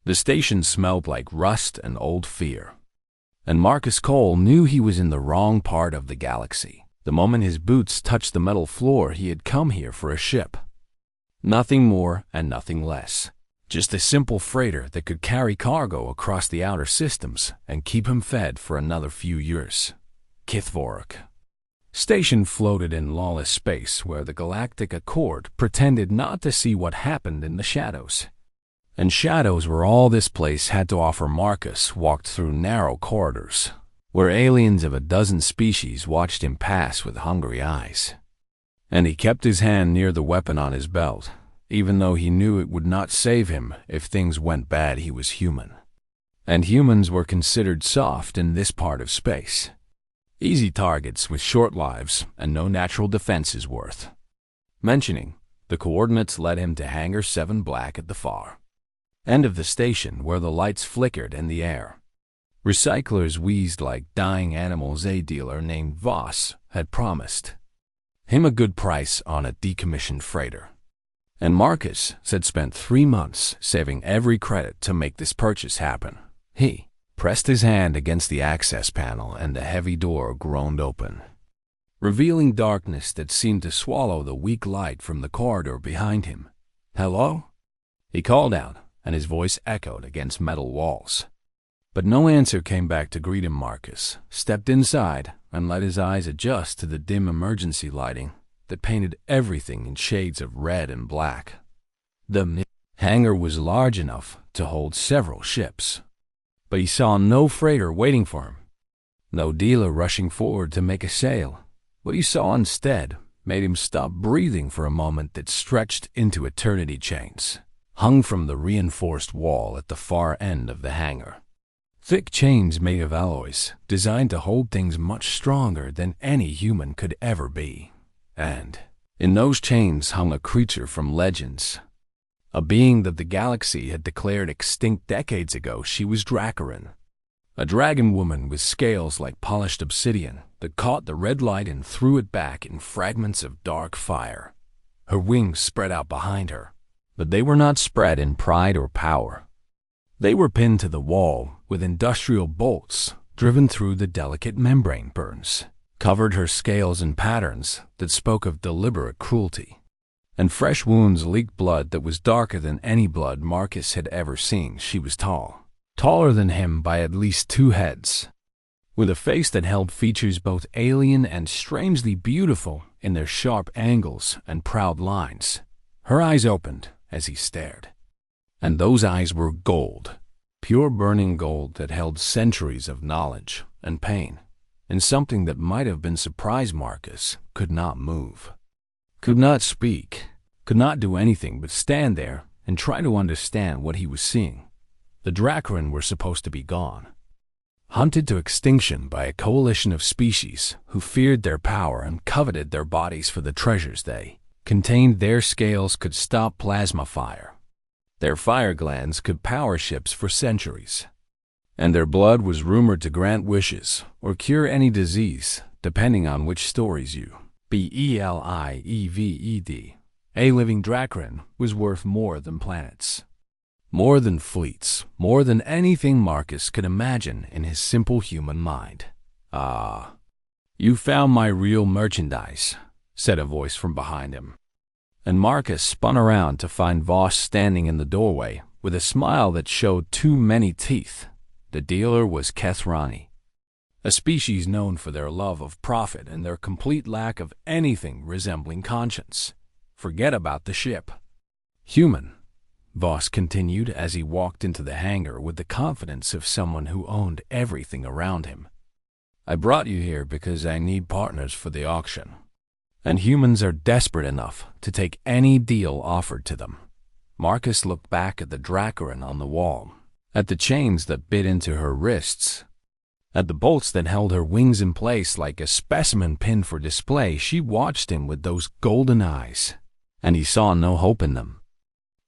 The station smelled like rust and old fear. And Marcus Cole knew he was in the wrong part of the galaxy. The moment his boots touched the metal floor, he had come here for a ship. Nothing more and nothing less. Just a simple freighter that could carry cargo across the outer systems and keep him fed for another few years. Kithvorok. Station floated in lawless space where the Galactic Accord pretended not to see what happened in the shadows. And shadows were all this place had to offer. Marcus walked through narrow corridors, where aliens of a dozen species watched him pass with hungry eyes. And he kept his hand near the weapon on his belt, even though he knew it would not save him if things went bad. He was human. And humans were considered soft in this part of space. Easy targets with short lives and no natural defenses worth mentioning. The coordinates led him to Hangar 7 Black at the far end of the station where the lights flickered in the air. Recyclers wheezed like dying animals. A dealer named Voss had promised him a good price on a decommissioned freighter. And Marcus had spent 3 months saving every credit to make this purchase happen. He pressed his hand against the access panel and the heavy door groaned open, revealing darkness that seemed to swallow the weak light from the corridor behind him. "Hello?" he called out, and his voice echoed against metal walls. But no answer came back to greet him. Marcus stepped inside and let his eyes adjust to the dim emergency lighting that painted everything in shades of red and black. The hangar was large enough to hold several ships, but he saw no freighter waiting for him, no dealer rushing forward to make a sale. What he saw instead made him stop breathing for a moment that stretched into eternity. Chains hung from the reinforced wall at the far end of the hangar. Thick chains made of alloys, designed to hold things much stronger than any human could ever be. And in those chains hung a creature from legends, a being that the galaxy had declared extinct decades ago. She was Dracarin, a dragon woman with scales like polished obsidian that caught the red light and threw it back in fragments of dark fire. Her wings spread out behind her, but they were not spread in pride or power. They were pinned to the wall with industrial bolts driven through the delicate membrane burns, covered her scales in patterns that spoke of deliberate cruelty. And fresh wounds leaked blood that was darker than any blood Marcus had ever seen. She was tall, taller than him by at least 2 heads, with a face that held features both alien and strangely beautiful in their sharp angles and proud lines. Her eyes opened as he stared, and those eyes were gold, pure burning gold that held centuries of knowledge and pain, and something that might have been surprised. Marcus could not move, could not speak, could not do anything but stand there and try to understand what he was seeing. The Dracarin were supposed to be gone, hunted to extinction by a coalition of species who feared their power and coveted their bodies for the treasures they contained. Their scales could stop plasma fire. Their fire glands could power ships for centuries. And their blood was rumored to grant wishes or cure any disease, depending on which stories you believed. A living Dracarin was worth more than planets, more than fleets, more than anything Marcus could imagine in his simple human mind. "Ah, you found my real merchandise," said a voice from behind him. And Marcus spun around to find Voss standing in the doorway with a smile that showed too many teeth. The dealer was Kethrani, a species known for their love of profit and their complete lack of anything resembling conscience. "Forget about the ship. Human," Voss continued as he walked into the hangar with the confidence of someone who owned everything around him. "I brought you here because I need partners for the auction. And humans are desperate enough to take any deal offered to them." Marcus looked back at the Dracarin on the wall, at the chains that bit into her wrists, at the bolts that held her wings in place like a specimen pinned for display. She watched him with those golden eyes, and he saw no hope in them,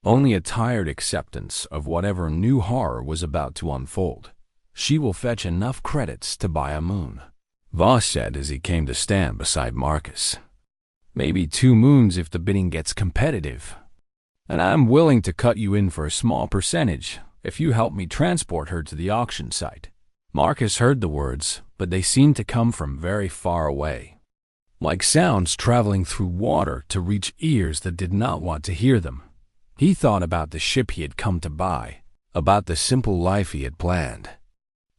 only a tired acceptance of whatever new horror was about to unfold. "She will fetch enough credits to buy a moon," Voss said as he came to stand beside Marcus. "Maybe 2 moons if the bidding gets competitive. And I'm willing to cut you in for a small percentage, if you help me transport her to the auction site." Marcus heard the words, but they seemed to come from very far away, like sounds traveling through water to reach ears that did not want to hear them. He thought about the ship he had come to buy, about the simple life he had planned,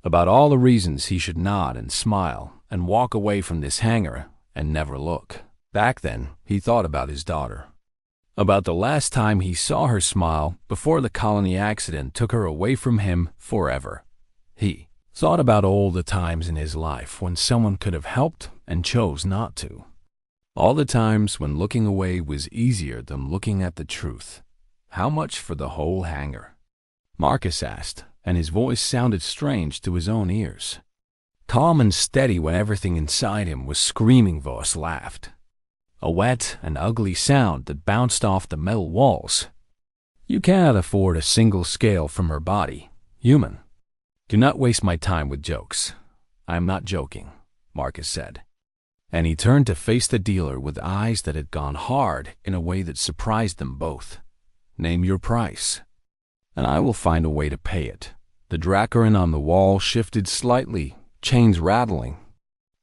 about all the reasons he should nod and smile and walk away from this hangar and never look. Back then, he thought about his daughter, about the last time he saw her smile before the colony accident took her away from him forever. He thought about all the times in his life when someone could have helped and chose not to. All the times when looking away was easier than looking at the truth. "How much for the whole hangar?" Marcus asked, and his voice sounded strange to his own ears. Calm and steady when everything inside him was screaming, Voss laughed, a wet and ugly sound that bounced off the metal walls. "You cannot afford a single scale from her body, human. Do not waste my time with jokes." "I am not joking," Marcus said. And he turned to face the dealer with eyes that had gone hard in a way that surprised them both. "Name your price, and I will find a way to pay it." The Dracarin on the wall shifted slightly, chains rattling,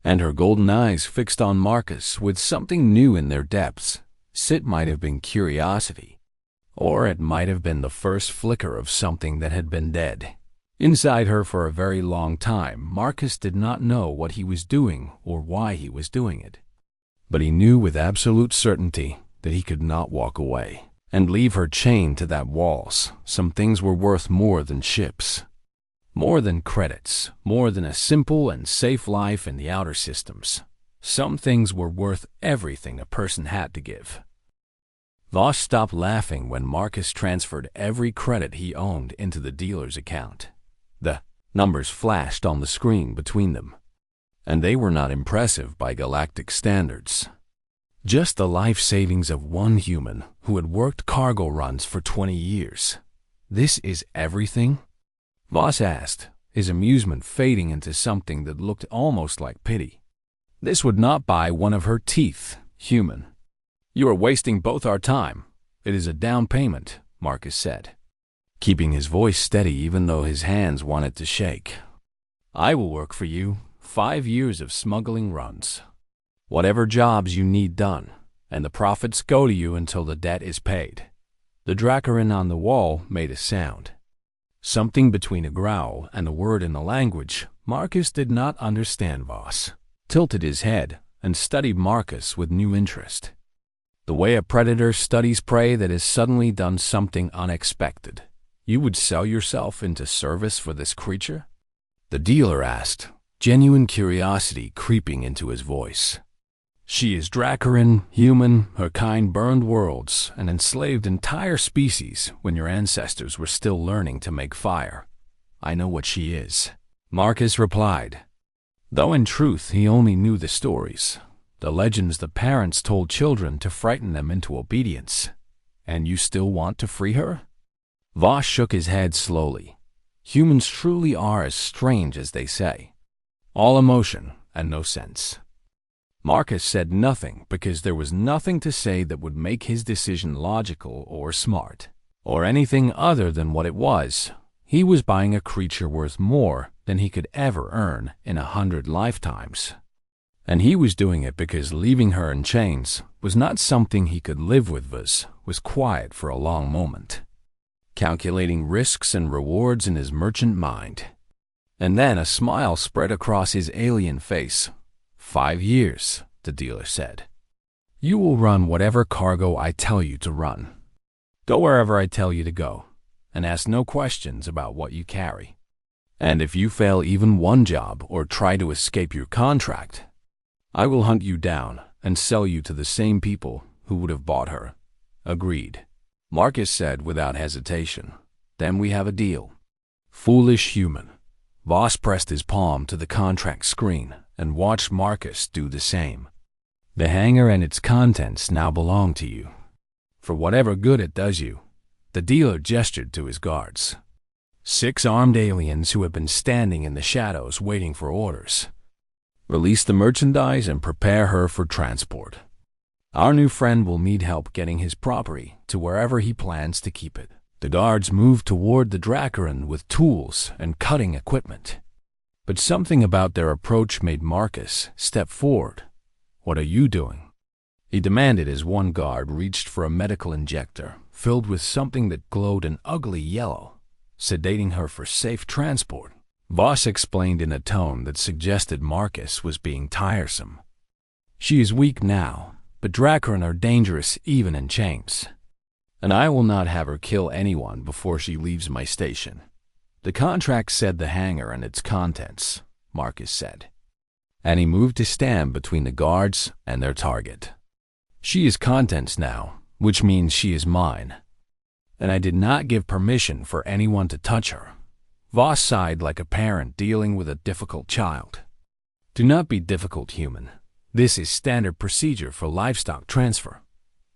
and her golden eyes fixed on Marcus with something new in their depths. It might have been curiosity, or it might have been the first flicker of something that had been dead inside her for a very long time. Marcus did not know what he was doing or why he was doing it, but he knew with absolute certainty that he could not walk away and leave her chained to that walls. Some things were worth more than ships, more than credits, more than a simple and safe life in the outer systems. Some things were worth everything a person had to give. Voss stopped laughing when Marcus transferred every credit he owned into the dealer's account. The numbers flashed on the screen between them, and they were not impressive by galactic standards. Just the life savings of one human who had worked cargo runs for 20 years. "This is everything?" Voss asked, his amusement fading into something that looked almost like pity. "This would not buy one of her teeth, human." "You are wasting both our time. It is a down payment," Marcus said, keeping his voice steady even though his hands wanted to shake. "I will work for you 5 years of smuggling runs, whatever jobs you need done, and the profits go to you until the debt is paid." The Dracarin on the wall made a sound, something between a growl and a word in a language Marcus did not understand. Voss tilted his head and studied Marcus with new interest, the way a predator studies prey that has suddenly done something unexpected. "You would sell yourself into service for this creature?" the dealer asked, genuine curiosity creeping into his voice. "She is Dracarin, human. Her kind burned worlds and enslaved entire species when your ancestors were still learning to make fire. I know what she is," Marcus replied, though in truth he only knew the stories, the legends the parents told children to frighten them into obedience. "And you still want to free her?" Voss shook his head slowly. Humans truly are as strange as they say. All emotion and no sense. Marcus said nothing because there was nothing to say that would make his decision logical or smart, or anything other than what it was. He was buying a creature worth more than he could ever earn in 100 lifetimes. And he was doing it because leaving her in chains was not something he could live with. Was quiet for a long moment, calculating risks and rewards in his merchant mind. And then a smile spread across his alien face. 5 years, the dealer said. "You will run whatever cargo I tell you to run. Go wherever I tell you to go, and ask no questions about what you carry. And if you fail even one job or try to escape your contract, I will hunt you down and sell you to the same people who would have bought her." "Agreed," Marcus said without hesitation. "Then we have a deal." "Foolish human." Voss pressed his palm to the contract screen and watched Marcus do the same. "The hangar and its contents now belong to you, for whatever good it does you." The dealer gestured to his guards, 6 armed aliens who had been standing in the shadows waiting for orders. "Release the merchandise and prepare her for transport. Our new friend will need help getting his property to wherever he plans to keep it." The guards moved toward the Dracarin with tools and cutting equipment. But something about their approach made Marcus step forward. "What are you doing?" he demanded as one guard reached for a medical injector filled with something that glowed an ugly yellow, sedating her for safe transport. Voss explained in a tone that suggested Marcus was being tiresome. "She is weak now, but Dracarin are dangerous even in chains. And I will not have her kill anyone before she leaves my station." "The contract said the hangar and its contents," Marcus said. And he moved to stand between the guards and their target. "She is contents now, which means she is mine. And I did not give permission for anyone to touch her." Voss sighed like a parent dealing with a difficult child. "Do not be difficult, human. This is standard procedure for livestock transfer."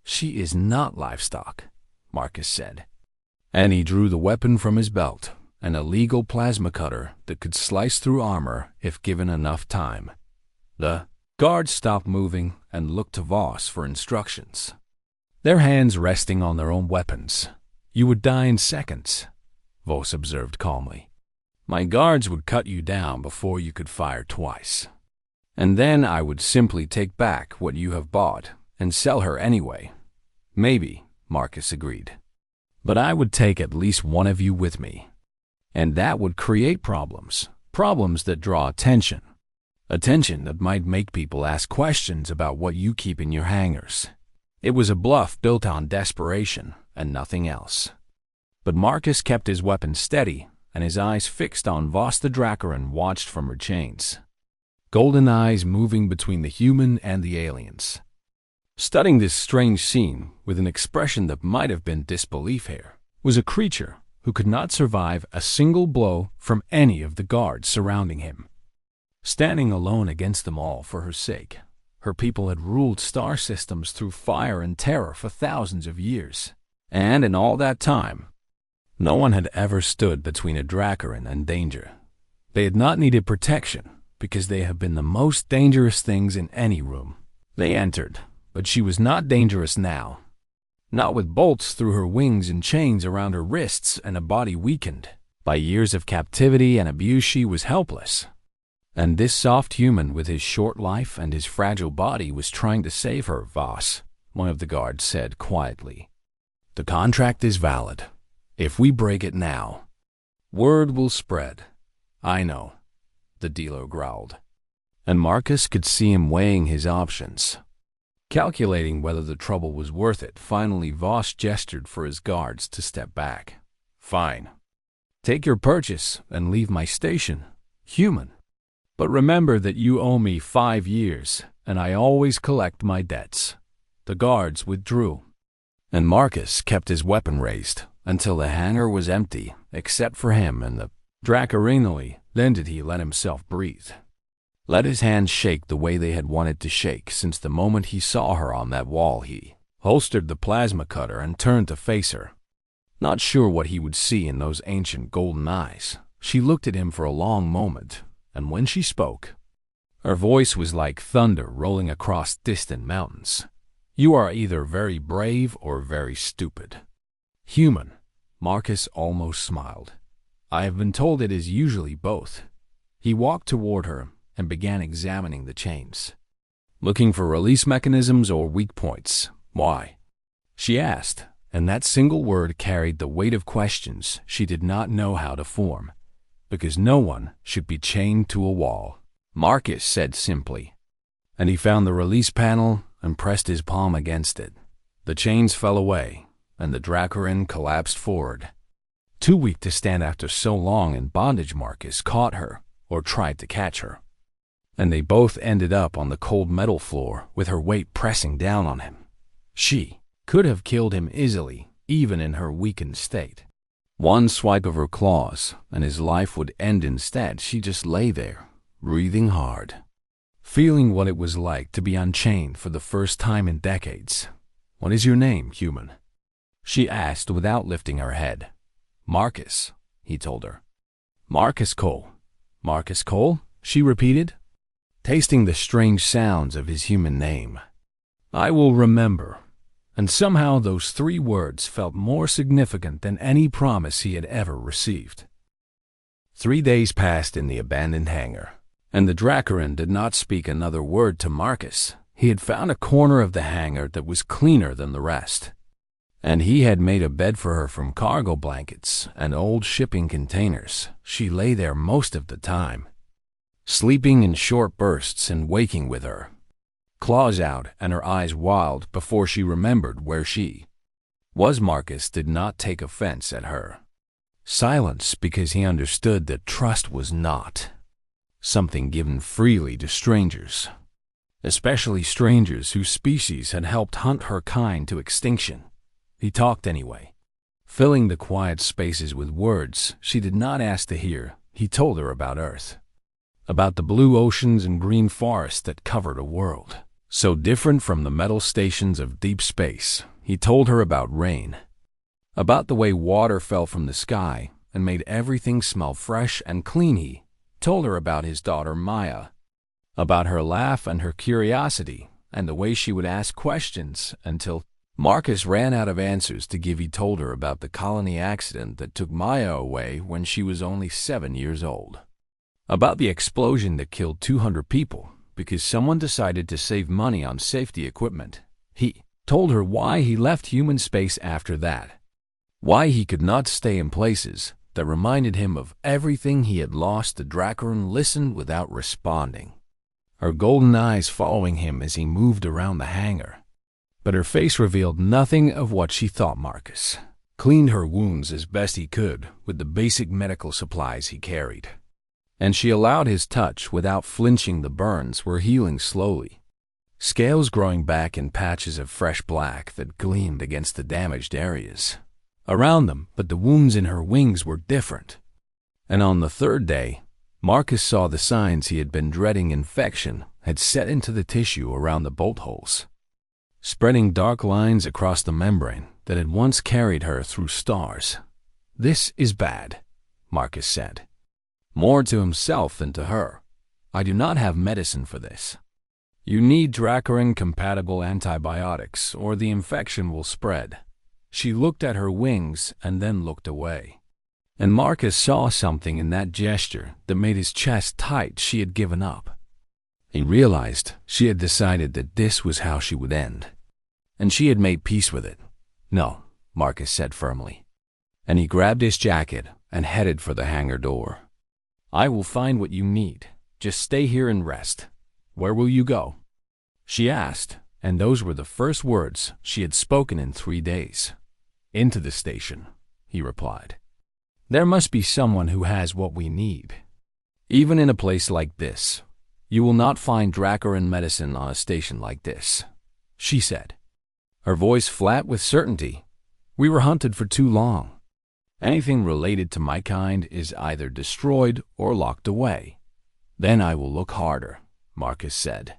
"She is not livestock," Marcus said. And he drew the weapon from his belt, an illegal plasma cutter that could slice through armor if given enough time. The guards stopped moving and looked to Voss for instructions, their hands resting on their own weapons. "You would die in seconds," Voss observed calmly. "My guards would cut you down before you could fire twice. And then I would simply take back what you have bought and sell her anyway." "Maybe," Marcus agreed. "But I would take at least one of you with me. And that would create problems that draw attention that might make people ask questions about what you keep in your hangars." It was a bluff built on desperation and nothing else. But Marcus kept his weapon steady, and his eyes fixed on Voss the Dracarin watched from her chains, golden eyes moving between the human and the aliens. Studying this strange scene with an expression that might have been disbelief here was a creature who could not survive a single blow from any of the guards surrounding him. Standing alone against them all for her sake, her people had ruled star systems through fire and terror for thousands of years. And in all that time, no one had ever stood between a Dracarin and danger. They had not needed protection because they have been the most dangerous things in any room. They entered, but she was not dangerous now. Not with bolts through her wings and chains around her wrists and a body weakened. By years of captivity and abuse, she was helpless. And this soft human with his short life and his fragile body was trying to save her, Voss, one of the guards said quietly. "The contract is valid. If we break it now, word will spread." "I know," the dealer growled. And Marcus could see him weighing his options. Calculating whether the trouble was worth it, finally Voss gestured for his guards to step back. "Fine. Take your purchase and leave my station, human. But remember that you owe me 5 years, and I always collect my debts." The guards withdrew, and Marcus kept his weapon raised until the hangar was empty except for him and the Dracarinally. Then did he let himself breathe. Let his hands shake the way they had wanted to shake since the moment he saw her on that wall. He holstered the plasma cutter and turned to face her. Not sure what he would see in those ancient golden eyes, she looked at him for a long moment, and when she spoke, her voice was like thunder rolling across distant mountains. "You are either very brave or very stupid." "Human," Marcus almost smiled. "I have been told it is usually both." He walked toward her and began examining the chains. "Looking for release mechanisms or weak points? Why?" she asked, and that single word carried the weight of questions she did not know how to form. "Because no one should be chained to a wall," Marcus said simply. And he found the release panel and pressed his palm against it. The chains fell away, and the Dracarin collapsed forward. Too weak to stand after so long in bondage, Marcus caught her, or tried to catch her. And they both ended up on the cold metal floor with her weight pressing down on him. She could have killed him easily, even in her weakened state. One swipe of her claws, and his life would end instead. She just lay there, breathing hard, feeling what it was like to be unchained for the first time in decades. "What is your name, human?" she asked without lifting her head. "Marcus," he told her. "Marcus Cole." "Marcus Cole?" she repeated, tasting the strange sounds of his human name. "I will remember." And somehow those 3 words felt more significant than any promise he had ever received. 3 days passed in the abandoned hangar, and the Dracarin did not speak another word to Marcus. He had found a corner of the hangar that was cleaner than the rest, and he had made a bed for her from cargo blankets and old shipping containers. She lay there most of the time, sleeping in short bursts and waking with her claws out and her eyes wild before she remembered where she was. Marcus did not take offense at her silence because he understood that trust was not something given freely to strangers, especially strangers whose species had helped hunt her kind to extinction. He talked anyway, filling the quiet spaces with words she did not ask to hear. He told her about Earth, about the blue oceans and green forests that covered a world so different from the metal stations of deep space. He told her about rain, about the way water fell from the sky and made everything smell fresh and clean. He told her about his daughter Maya, about her laugh and her curiosity and the way she would ask questions until Marcus ran out of answers to give. He told her about the colony accident that took Maya away when she was only 7 years old, about the explosion that killed 200 people because someone decided to save money on safety equipment. He told her why he left human space after that, why he could not stay in places that reminded him of everything he had lost. The Dracarin listened without responding, her golden eyes following him as he moved around the hangar. But her face revealed nothing of what she thought. Marcus cleaned her wounds as best he could with the basic medical supplies he carried, and she allowed his touch without flinching. The burns were healing slowly, scales growing back in patches of fresh black that gleamed against the damaged areas around them. But the wounds in her wings were different. And on the 3rd day, Marcus saw the signs he had been dreading. Infection had set into the tissue around the bolt holes, spreading dark lines across the membrane that had once carried her through stars. "This is bad," Marcus said, more to himself than to her. "I do not have medicine for this. You need Dracarin-compatible antibiotics or the infection will spread." She looked at her wings and then looked away, and Marcus saw something in that gesture that made his chest tight. She had given up. He realized she had decided that this was how she would end, and she had made peace with it. "No," Marcus said firmly, and he grabbed his jacket and headed for the hangar door. "I will find what you need. Just stay here and rest." "Where will you go?" she asked, and those were the first words she had spoken in 3 days. "Into the station," he replied. "There must be someone who has what we need. Even in a place like this, you will not find Dracarin medicine on a station like this," she said, her voice flat with certainty. "We were hunted for too long. Anything related to my kind is either destroyed or locked away." "Then I will look harder," Marcus said,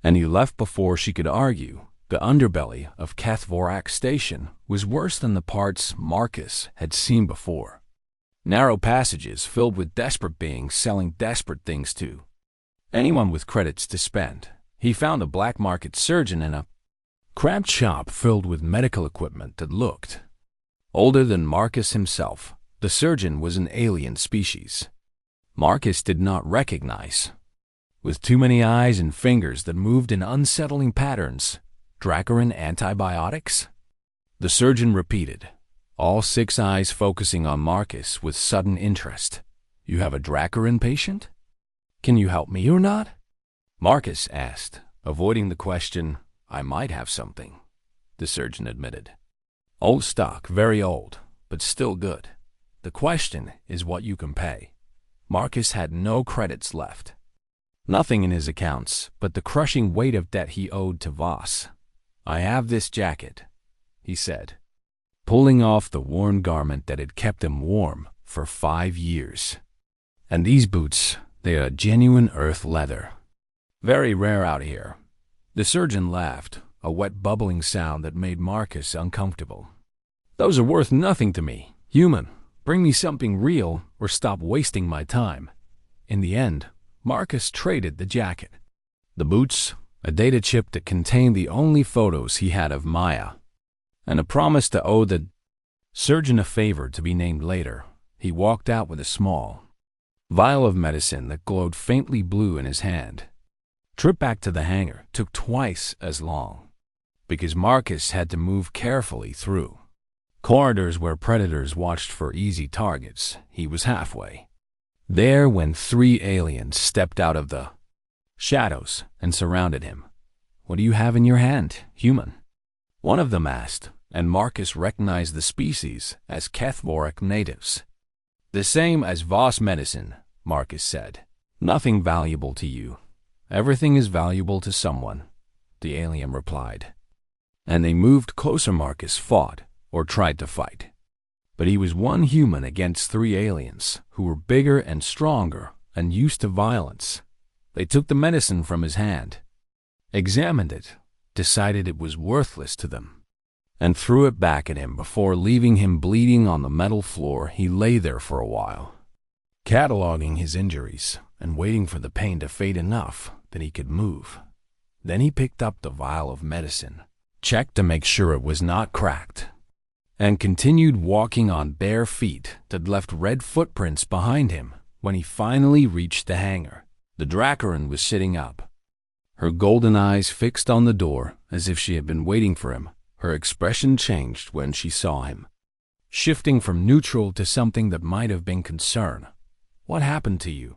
and he left before she could argue. The underbelly of Kethvorak Station was worse than the parts Marcus had seen before. Narrow passages filled with desperate beings selling desperate things to anyone with credits to spend. He found a black market surgeon in a cramped shop filled with medical equipment that looked older than Marcus himself. The surgeon was an alien species Marcus did not recognize, with too many eyes and fingers that moved in unsettling patterns. "Dracarin antibiotics?" the surgeon repeated, all 6 eyes focusing on Marcus with sudden interest. "You have a Dracarin patient? Can you help me or not?" Marcus asked, avoiding the question. "I might have something," the surgeon admitted. "Old stock, very old, but still good. The question is what you can pay." Marcus had no credits left, nothing in his accounts but the crushing weight of debt he owed to Voss. "I have this jacket," he said, pulling off the worn garment that had kept him warm for 5 years. "And these boots, they are genuine earth leather. Very rare out here." The surgeon laughed, a wet bubbling sound that made Marcus uncomfortable. "Those are worth nothing to me. Human, bring me something real or stop wasting my time." In the end, Marcus traded the jacket. The boots, a data chip that contained the only photos he had of Maya, and a promise to owe the surgeon a favor to be named later, he walked out with a small vial of medicine that glowed faintly blue in his hand. Trip back to the hangar took twice as long, because Marcus had to move carefully through corridors where predators watched for easy targets. He was halfway there when 3 aliens stepped out of the shadows and surrounded him. "What do you have in your hand, human?" one of them asked, and Marcus recognized the species as Kethvoric natives. "The same as Voss medicine," Marcus said. "Nothing valuable to you. Everything is valuable to someone," the alien replied. And they moved closer. Marcus fought, or tried to fight. But he was one human against 3 aliens who were bigger and stronger and used to violence. They took the medicine from his hand, examined it, decided it was worthless to them, and threw it back at him before leaving him bleeding on the metal floor. He lay there for a while, cataloging his injuries and waiting for the pain to fade enough that he could move. Then he picked up the vial of medicine, checked to make sure it was not cracked, and continued walking on bare feet that left red footprints behind him. When he finally reached the hangar, the Dracarin was sitting up, her golden eyes fixed on the door as if she had been waiting for him. Her expression changed when she saw him, shifting from neutral to something that might have been concern. "What happened to you?"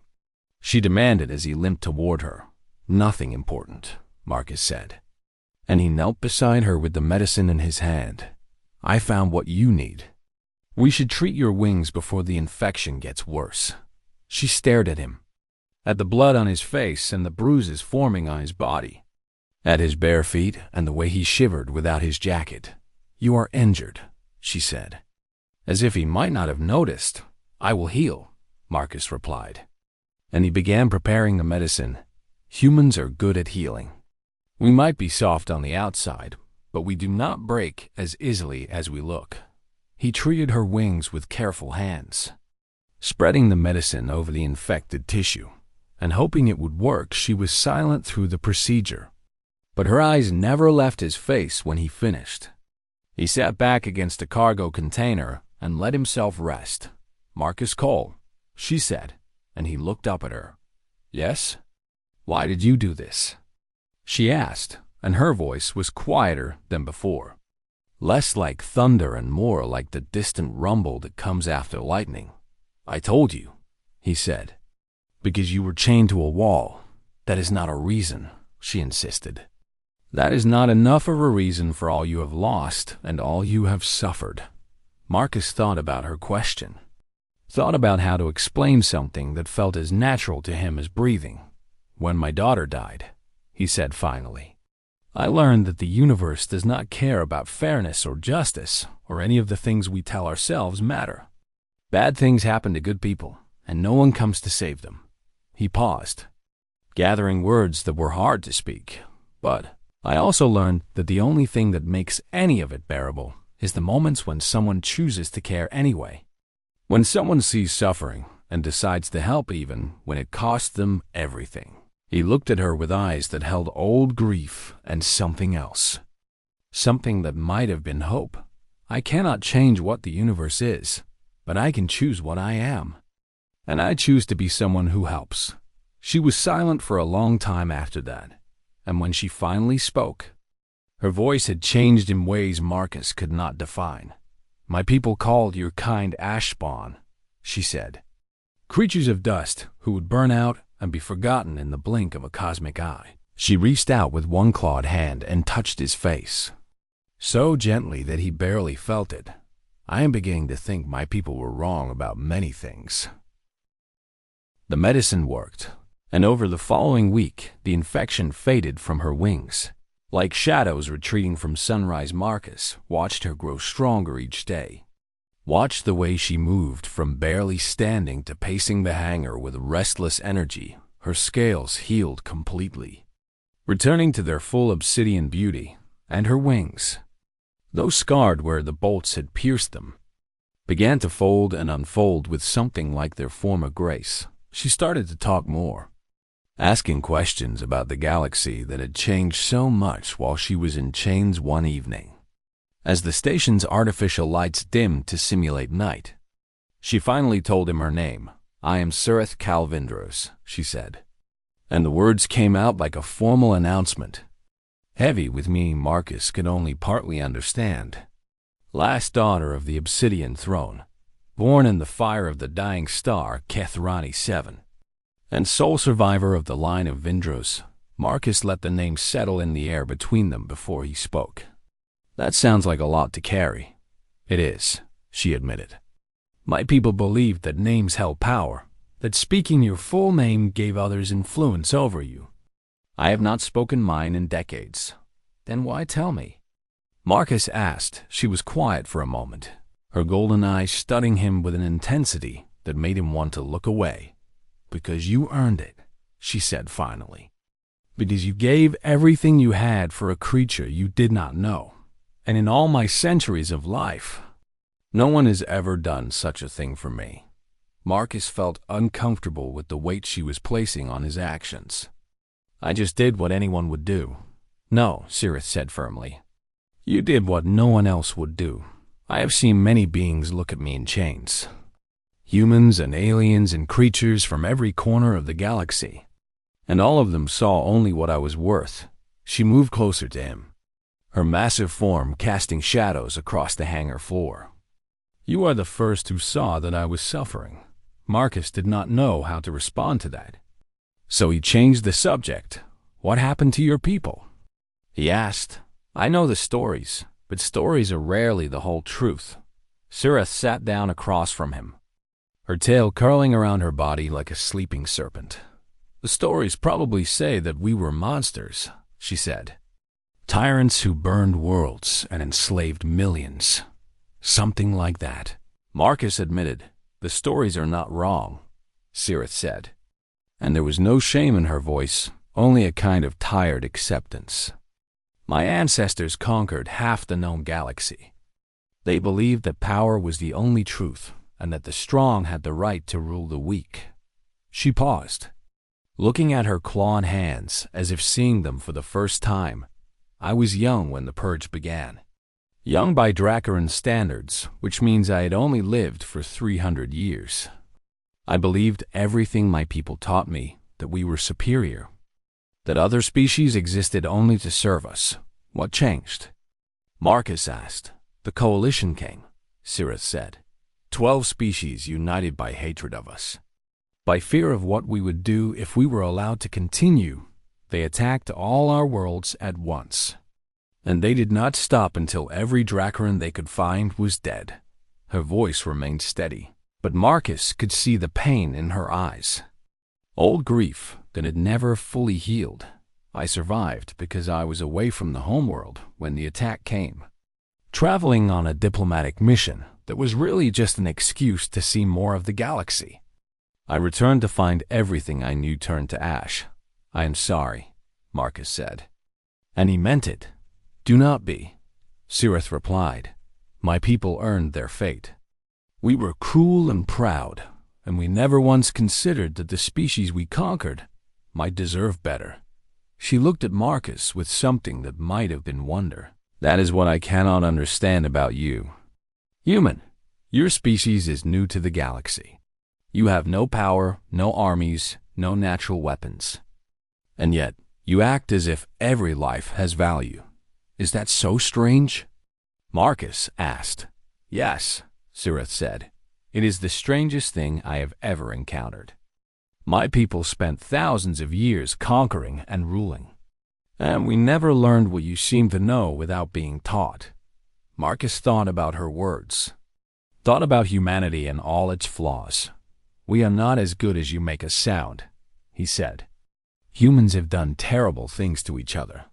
she demanded as he limped toward her. "Nothing important," Marcus said, and he knelt beside her with the medicine in his hand. "I found what you need. We should treat your wings before the infection gets worse." She stared at him, at the blood on his face and the bruises forming on his body, at his bare feet and the way he shivered without his jacket. "You are injured," she said, as if he might not have noticed. "I will heal," Marcus replied, and he began preparing the medicine. Humans are good at healing. We might be soft on the outside, but we do not break as easily as we look. He treated her wings with careful hands, spreading the medicine over the infected tissue, and hoping it would work. She was silent through the procedure, but her eyes never left his face when he finished. He sat back against a cargo container and let himself rest. "Marcus Cole," she said, and he looked up at her. "Yes? Why did you do this?" she asked, and her voice was quieter than before, less like thunder and more like the distant rumble that comes after lightning. "I told you," he said. "Because you were chained to a wall. That is not a reason," she insisted. "That is not enough of a reason for all you have lost and all you have suffered." Marcus thought about her question, thought about how to explain something that felt as natural to him as breathing. "When my daughter died," he said finally, "I learned that the universe does not care about fairness or justice or any of the things we tell ourselves matter. Bad things happen to good people, and no one comes to save them." He paused, gathering words that were hard to speak. "But I also learned that the only thing that makes any of it bearable is the moments when someone chooses to care anyway. When someone sees suffering and decides to help even when it costs them everything." He looked at her with eyes that held old grief and something else, something that might have been hope. "I cannot change what the universe is, but I can choose what I am. And I choose to be someone who helps." She was silent for a long time after that, and when she finally spoke, her voice had changed in ways Marcus could not define. "My people called your kind ash spawn," she said. "Creatures of dust who would burn out and be forgotten in the blink of a cosmic eye." She reached out with one clawed hand and touched his face, so gently that he barely felt it. "I am beginning to think my people were wrong about many things." The medicine worked, and over the following week, the infection faded from her wings. Like shadows retreating from sunrise, Marcus watched her grow stronger each day. Watched the way she moved from barely standing to pacing the hangar with restless energy. Her scales healed completely, returning to their full obsidian beauty, and her wings, though scarred where the bolts had pierced them, began to fold and unfold with something like their former grace. She started to talk more, asking questions about the galaxy that had changed so much while she was in chains one evening. as the station's artificial lights dimmed to simulate night. She finally told him her name. "I am Sirith Calvindros," she said. And the words came out like a formal announcement, heavy with meaning Marcus could only partly understand. Last daughter of the Obsidian Throne, born in the fire of the dying star Kethrani 7, and sole survivor of the line of Vindros, Marcus let the name settle in the air between them before he spoke. "That sounds like a lot to carry." "It is," she admitted. "My people believed that names held power, that speaking your full name gave others influence over you. I have not spoken mine in decades." "Then why tell me?" Marcus asked. She was quiet for a moment, her golden eyes studying him with an intensity that made him want to look away. "Because you earned it," she said finally. "Because you gave everything you had for a creature you did not know. And in all my centuries of life, no one has ever done such a thing for me." Marcus felt uncomfortable with the weight she was placing on his actions. "I just did what anyone would do." "No," Sirith said firmly. "You did what no one else would do. I have seen many beings look at me in chains. Humans and aliens and creatures from every corner of the galaxy. And all of them saw only what I was worth." She moved closer to him, her massive form casting shadows across the hangar floor. "You are the first who saw that I was suffering." Marcus did not know how to respond to that. So he changed the subject. "What happened to your people?" he asked. "I know the stories, but stories are rarely the whole truth." Sirith sat down across from him, her tail curling around her body like a sleeping serpent. "The stories probably say that we were monsters," she said. "Tyrants who burned worlds and enslaved millions. Something like that." Marcus admitted. "The stories are not wrong," Sirith said. And there was no shame in her voice, only a kind of tired acceptance. "My ancestors conquered half the known galaxy. They believed that power was the only truth, and that the strong had the right to rule the weak." She paused, looking at her clawed hands as if seeing them for the first time. "I was young when the purge began. Young by Dracaran standards, which means I had only lived for 300 years. I believed everything my people taught me, that we were superior, that other species existed only to serve us. What changed?" Marcus asked. "The coalition came," Sirith said. 12 species united by hatred of us. By fear of what we would do if we were allowed to continue, they attacked all our worlds at once. And they did not stop until every Dracaran they could find was dead." Her voice remained steady, but Marcus could see the pain in her eyes. "Old grief that had never fully healed. I survived because I was away from the homeworld when the attack came, traveling on a diplomatic mission that was really just an excuse to see more of the galaxy. I returned to find everything I knew turned to ash." "I am sorry," Marcus said. And he meant it. "Do not be," Sirith replied. "My people earned their fate. We were cruel and proud, and we never once considered that the species we conquered might deserve better." She looked at Marcus with something that might have been wonder. "That is what I cannot understand about you. Human, your species is new to the galaxy. You have no power, no armies, no natural weapons. And yet, you act as if every life has value. Is that so strange?" Marcus asked. "Yes," Sirith said. "It is the strangest thing I have ever encountered. My people spent thousands of years conquering and ruling, and we never learned what you seem to know without being taught." Marcus thought about her words, thought about humanity and all its flaws. "We are not as good as you make us sound," he said. "Humans have done terrible things to each other.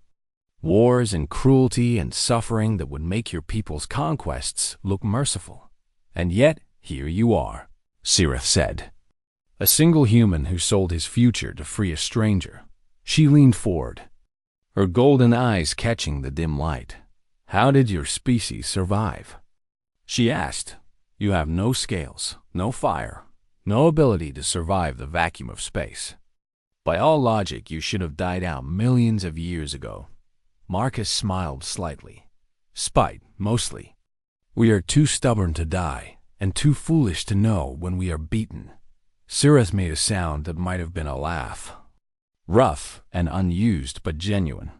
Wars and cruelty and suffering that would make your people's conquests look merciful. And yet, here you are," Sirith said. "A single human who sold his future to free a stranger." She leaned forward, her golden eyes catching the dim light. "How did your species survive?" she asked. "You have no scales, no fire, no ability to survive the vacuum of space. By all logic, you should have died out millions of years ago." Marcus smiled slightly. Spite, mostly. We are too stubborn to die, and too foolish to know when we are beaten. Sirith made a sound that might have been a laugh. Rough and unused, but genuine.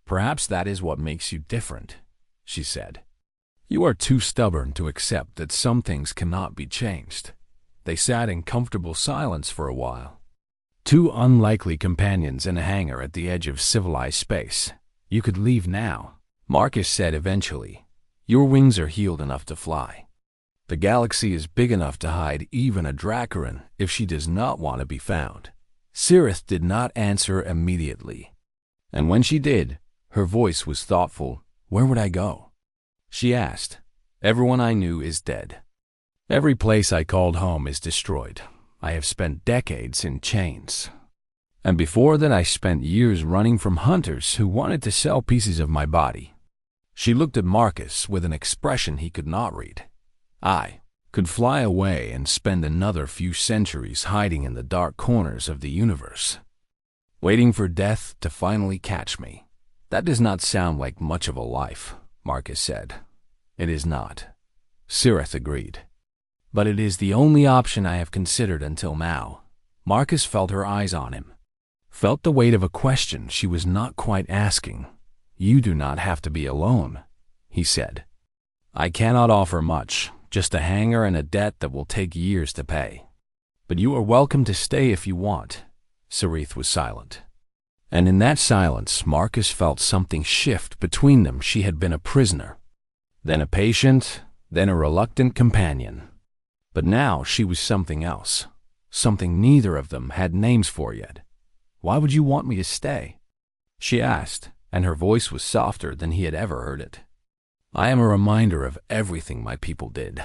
Perhaps that is what makes you different, she said. You are too stubborn to accept that some things cannot be changed. They sat in comfortable silence for a while. Two unlikely companions in a hangar at the edge of civilized space. You could leave now, Marcus said eventually. Your wings are healed enough to fly. The galaxy is big enough to hide even a Dracarin if she does not want to be found. Sirith did not answer immediately. And when she did, her voice was thoughtful. Where would I go? She asked. Everyone I knew is dead. Every place I called home is destroyed. I have spent decades in chains. And before that I spent years running from hunters who wanted to sell pieces of my body. She looked at Marcus with an expression he could not read. I could fly away and spend another few centuries hiding in the dark corners of the universe, waiting for death to finally catch me. That does not sound like much of a life, Marcus said. It is not. Sirith agreed. But it is the only option I have considered until now. Marcus felt her eyes on him, felt the weight of a question she was not quite asking. You do not have to be alone, he said. I cannot offer much, just a hangar and a debt that will take years to pay. But you are welcome to stay if you want. Sirith was silent. And in that silence, Marcus felt something shift between them. She had been a prisoner, then a patient, then a reluctant companion. But now she was something else, something neither of them had names for yet. Why would you want me to stay? She asked, and her voice was softer than he had ever heard it. I am a reminder of everything my people did.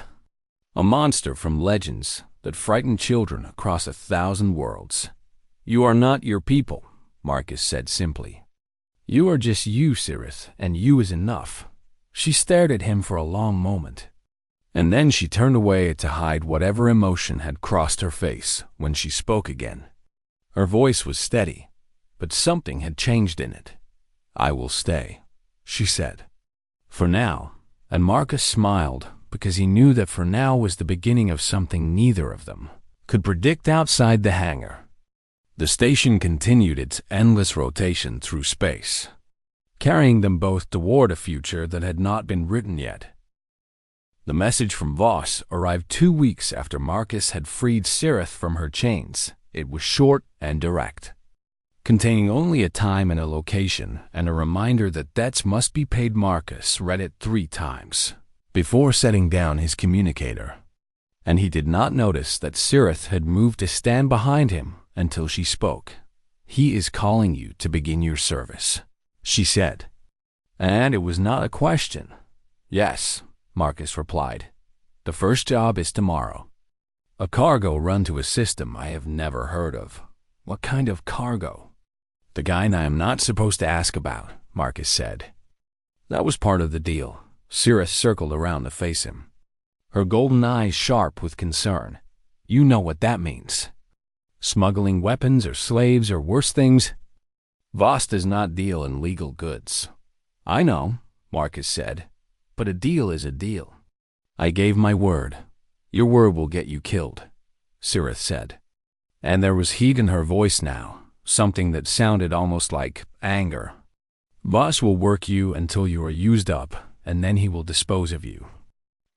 A monster from legends that frightened children across 1,000 worlds. You are not your people, Marcus said simply. You are just you, Sirith, and you is enough. She stared at him for a long moment. And then she turned away to hide whatever emotion had crossed her face when she spoke again. Her voice was steady, but something had changed in it. I will stay, she said. For now, and Marcus smiled because he knew that for now was the beginning of something neither of them could predict outside the hangar. The station continued its endless rotation through space, carrying them both toward a future that had not been written yet. The message from Voss arrived 2 weeks after Marcus had freed Sirith from her chains. It was short and direct, containing only a time and a location and a reminder that debts must be paid. Marcus read it 3 times before setting down his communicator, and he did not notice that Sirith had moved to stand behind him until she spoke. He is calling you to begin your service, she said. And it was not a question. Yes, Marcus replied. The first job is tomorrow. A cargo run to a system I have never heard of. What kind of cargo? The kind I am not supposed to ask about, Marcus said. That was part of the deal. Sirith circled around to face him, her golden eyes sharp with concern. You know what that means. Smuggling weapons or slaves or worse things. Voss does not deal in legal goods. I know, Marcus said, but a deal is a deal. I gave my word. Your word will get you killed, Sirith said. And there was heat in her voice now, something that sounded almost like anger. Voss will work you until you are used up, and then he will dispose of you.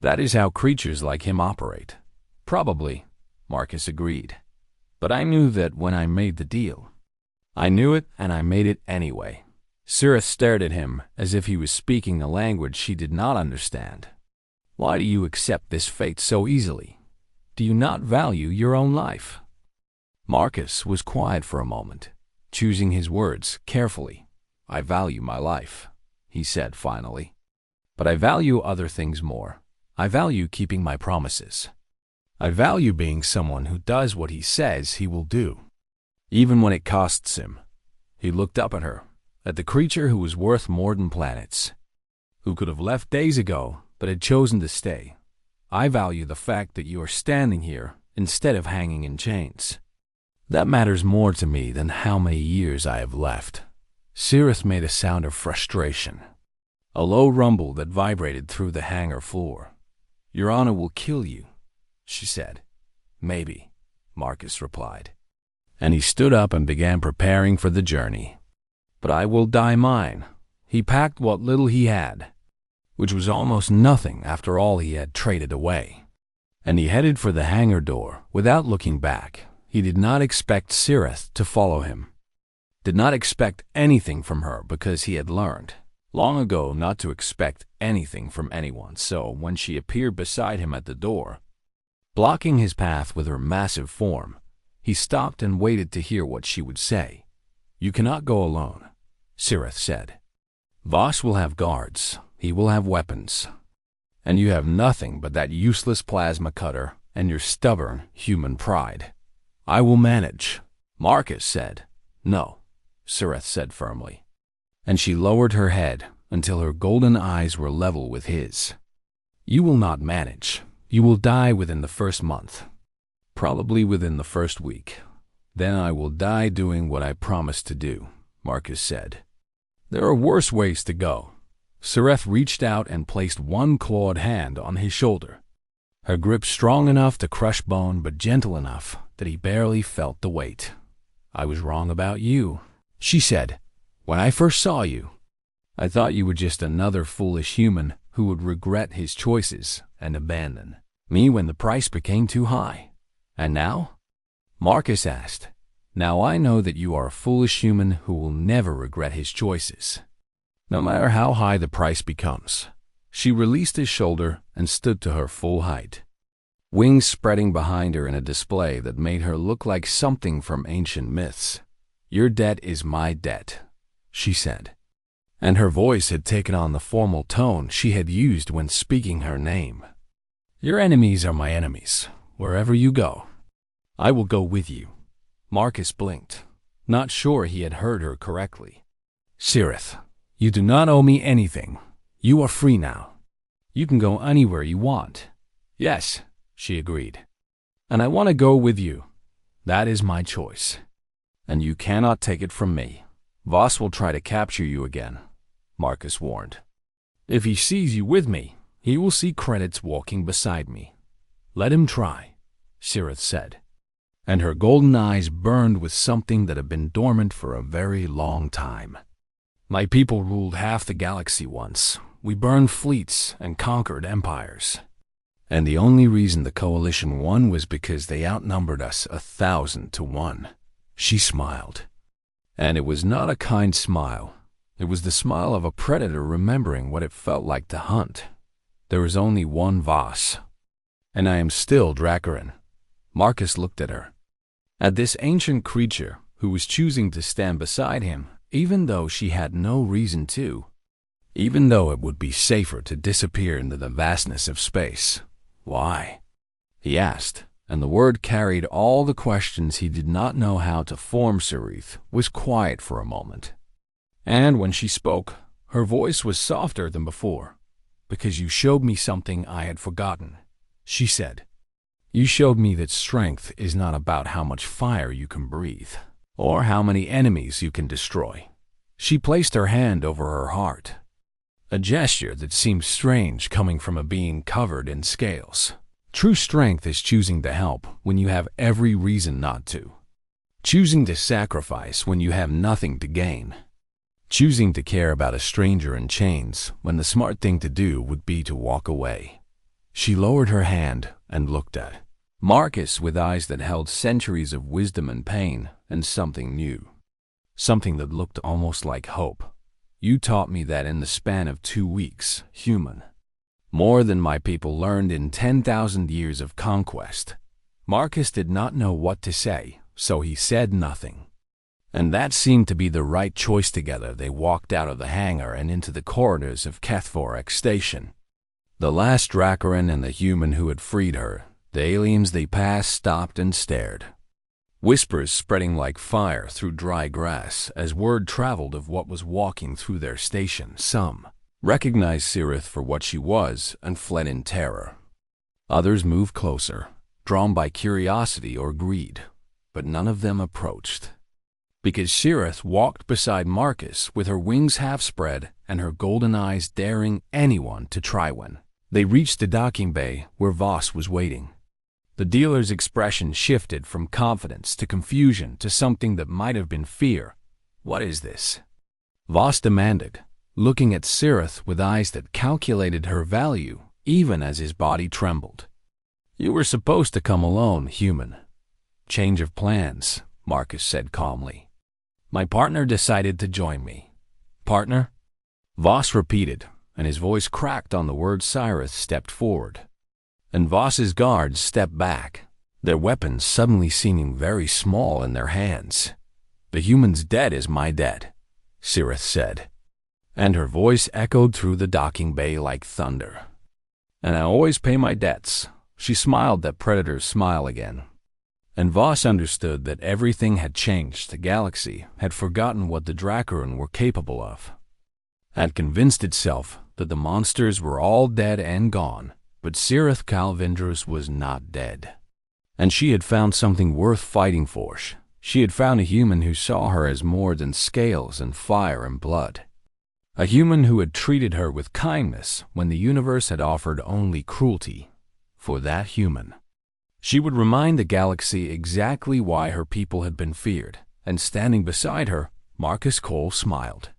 That is how creatures like him operate. Probably, Marcus agreed. But I knew that when I made the deal. I knew it, and I made it anyway. Sirith stared at him as if he was speaking a language she did not understand. Why do you accept this fate so easily? Do you not value your own life? Marcus was quiet for a moment, choosing his words carefully. I value my life, he said finally. But I value other things more. I value keeping my promises. I value being someone who does what he says he will do, even when it costs him. He looked up at her, at the creature who was worth more than planets, who could have left days ago but had chosen to stay. I value the fact that you are standing here instead of hanging in chains. That matters more to me than how many years I have left. Sirith made a sound of frustration. A low rumble that vibrated through the hangar floor. "Your honor will kill you," she said. "Maybe," Marcus replied. And he stood up and began preparing for the journey. "But I will die mine." He packed what little he had, which was almost nothing after all he had traded away. And he headed for the hangar door without looking back. He did not expect Sirith to follow him. Did not expect anything from her because he had learned long ago not to expect anything from anyone. So when she appeared beside him at the door, blocking his path with her massive form, he stopped and waited to hear what she would say. "You cannot go alone," Sirith said. "Voss will have guards. He will have weapons. And you have nothing but that useless plasma cutter and your stubborn human pride." "I will manage," Marcus said. "No," Sirith said firmly. And she lowered her head until her golden eyes were level with his. "You will not manage. You will die within the first month. Probably within the first week. Then I will die doing what I promised to do," Marcus said. "There are worse ways to go." Sirith reached out and placed one clawed hand on his shoulder. Her grip strong enough to crush bone but gentle enough that he barely felt the weight. "I was wrong about you," she said. "When I first saw you, I thought you were just another foolish human who would regret his choices and abandon me when the price became too high. And now?" Marcus asked. "Now I know that you are a foolish human who will never regret his choices, no matter how high the price becomes." She released his shoulder and stood to her full height, wings spreading behind her in a display that made her look like something from ancient myths. "Your debt is my debt," she said. And her voice had taken on the formal tone she had used when speaking her name. "Your enemies are my enemies. Wherever you go, I will go with you." Marcus blinked, not sure he had heard her correctly. "Sirith, you do not owe me anything. You are free now. You can go anywhere you want." "Yes," she agreed. "And I want to go with you. That is my choice. And you cannot take it from me. Voss will try to capture you again," Marcus warned. "If he sees you with me, he will see credits walking beside me." "Let him try," Sirith said. And her golden eyes burned with something that had been dormant for a very long time. "My people ruled half the galaxy once. We burned fleets and conquered empires. And the only reason the coalition won was because they outnumbered us 1,000 to 1. She smiled. And it was not a kind smile. It was the smile of a predator remembering what it felt like to hunt. "There is only one Voss. And I am still Dracarin." Marcus looked at her. At this ancient creature who was choosing to stand beside him, even though she had no reason to. Even though it would be safer to disappear into the vastness of space. "Why?" he asked, and the word carried all the questions he did not know how to form. Sirith was quiet for a moment. And when she spoke, her voice was softer than before. "Because you showed me something I had forgotten," she said. "You showed me that strength is not about how much fire you can breathe, or how many enemies you can destroy." She placed her hand over her heart, a gesture that seemed strange coming from a being covered in scales. True strength is choosing to help when you have every reason not to. Choosing to sacrifice when you have nothing to gain. Choosing to care about a stranger in chains when the smart thing to do would be to walk away. She lowered her hand and looked at Marcus with eyes that held centuries of wisdom and pain and something new. Something that looked almost like hope. "You taught me that in the span of 2 weeks, human. More than my people learned in 10,000 years of conquest." Marcus did not know what to say, so he said nothing. And that seemed to be the right choice. Together they walked out of the hangar and into the corridors of HFY X station. The last Dracarin and the human who had freed her, the aliens they passed, stopped and stared. Whispers spreading like fire through dry grass as word traveled of what was walking through their station. Some recognized Sirith for what she was and fled in terror. Others moved closer, drawn by curiosity or greed, but none of them approached. because Sirith walked beside Marcus with her wings half spread and her golden eyes daring anyone to try one. They reached the docking bay where Voss was waiting. The dealer's expression shifted from confidence to confusion to something that might have been fear. "What is this?" Voss demanded, looking at Sirith with eyes that calculated her value even as his body trembled. "You were supposed to come alone, human." "Change of plans," Marcus said calmly. "My partner decided to join me." "Partner?" Voss repeated, and his voice cracked on the word. Sirith stepped forward, and Voss's guards stepped back, their weapons suddenly seeming very small in their hands. "The human's dead is my debt," Sirith said, and her voice echoed through the docking bay like thunder. "And I always pay my debts." She smiled that predator's smile again. And Voss understood that everything had changed. The galaxy had forgotten what the Dracaran were capable of, had convinced itself that the monsters were all dead and gone, but Sirith Calvindrus was not dead. And she had found something worth fighting for. She had found a human who saw her as more than scales and fire and blood. A human who had treated her with kindness when the universe had offered only cruelty. For that human, she would remind the galaxy exactly why her people had been feared. And standing beside her, Marcus Cole smiled.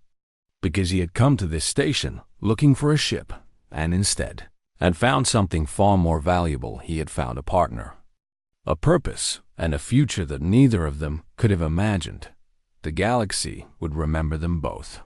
Because he had come to this station looking for a ship, and instead had found something far more valuable. He had found a partner, a purpose, and a future that neither of them could have imagined. The galaxy would remember them both.